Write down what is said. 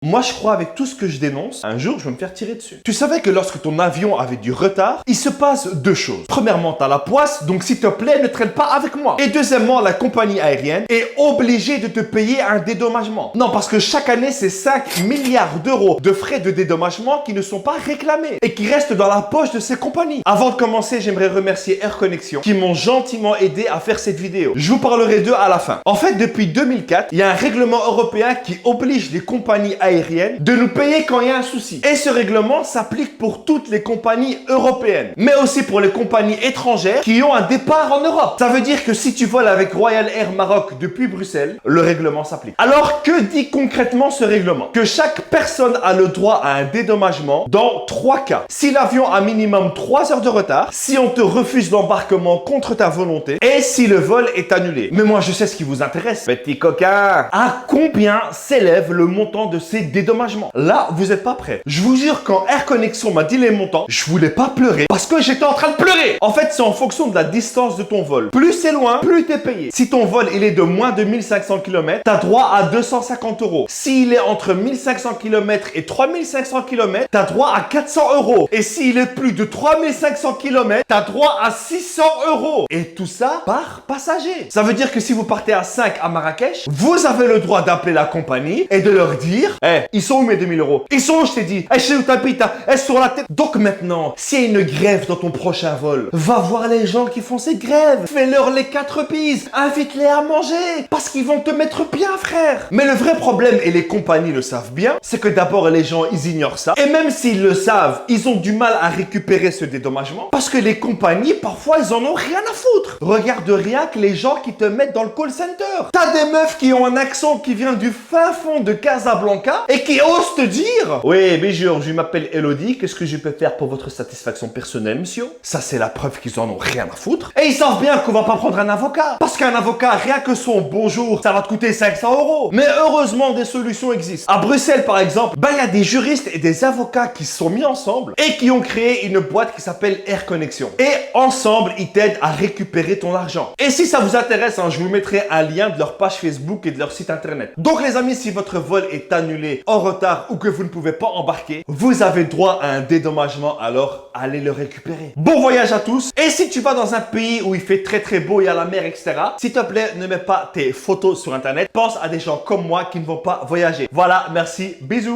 Moi, je crois avec tout ce que je dénonce, un jour, je vais me faire tirer dessus. Tu savais que lorsque ton avion avait du retard, il se passe deux choses. Premièrement, t'as la poisse, donc s'il te plaît, ne traîne pas avec moi. Et deuxièmement, la compagnie aérienne est obligée de te payer un dédommagement. Non, parce que chaque année, c'est 5 milliards d'euros de frais de dédommagement qui ne sont pas réclamés et qui restent dans la poche de ces compagnies. Avant de commencer, j'aimerais remercier Air Connection qui m'ont gentiment aidé à faire cette vidéo. Je vous parlerai d'eux à la fin. En fait, depuis 2004, il y a un règlement européen qui oblige les compagnies aériennes de nous payer quand il y a un souci. Et ce règlement s'applique pour toutes les compagnies européennes, mais aussi pour les compagnies étrangères qui ont un départ en Europe. Ça veut dire que si tu voles avec Royal Air Maroc depuis Bruxelles, le règlement s'applique. Alors, que dit concrètement ce règlement? Que chaque personne a le droit à un dédommagement dans 3 cas. Si l'avion a minimum 3 heures de retard, si on te refuse l'embarquement contre ta volonté et si le vol est annulé. Mais moi, je sais ce qui vous intéresse, petit coquin. À combien s'élève le montant de ces dédommagements? Là, vous n'êtes pas prêts. Je vous jure, quand Air Connection m'a dit les montants, je voulais pas pleurer parce que j'étais en train de pleurer. En fait, c'est en fonction de la distance de ton vol. Plus c'est loin, plus t'es payé. Si ton vol il est de moins de 1500 km, t'as droit à 250 euros. S'il est entre 1500 km et 3500 km, t'as droit à 400 euros. Et s'il est plus de 3500 km, t'as droit à 600 euros. Et tout ça par passager. Ça veut dire que si vous partez à 5 à Marrakech, vous avez le droit d'appeler la compagnie et de leur dire: ils sont où mes 2000 euros? Ils sont où, je t'ai dit? Je sais où t'habites, sur la tête. Donc maintenant, s'il y a une grève dans ton prochain vol, va voir les gens qui font ces grèves. Fais-leur les 4 pises. Invite-les à manger. Parce qu'ils vont te mettre bien, frère. Mais le vrai problème, et les compagnies le savent bien, c'est que d'abord, les gens, ils ignorent ça. Et même s'ils le savent, ils ont du mal à récupérer ce dédommagement. Parce que les compagnies, parfois, ils en ont rien à foutre. Regarde rien que les gens qui te mettent dans le call center. T'as des meufs qui ont un accent qui vient du fin fond de Casablanca et qui osent te dire: oui, bijou, je m'appelle Elodie, qu'est-ce que je peux faire pour votre satisfaction personnelle, monsieur? Ça, c'est la preuve qu'ils en ont rien à foutre. Et ils savent bien qu'on va pas prendre un avocat. Parce qu'un avocat, rien que son bonjour, ça va te coûter 500 euros. Mais heureusement, des solutions existent. À Bruxelles, par exemple, il y a des juristes et des avocats qui se sont mis ensemble et qui ont créé une boîte qui s'appelle Air Connection. Et ensemble, ils t'aident à récupérer ton argent. Et si ça vous intéresse, je vous mettrai un lien de leur page Facebook et de leur site internet. Donc les amis, si votre vol est annulé, en retard ou que vous ne pouvez pas embarquer, vous avez droit à un dédommagement, alors allez le récupérer. Bon voyage à tous. Et si tu vas dans un pays où il fait très très beau, il y a la mer, etc., s'il te plaît, ne mets pas tes photos sur internet. Pense à des gens comme moi qui ne vont pas voyager. Voilà, merci, bisous.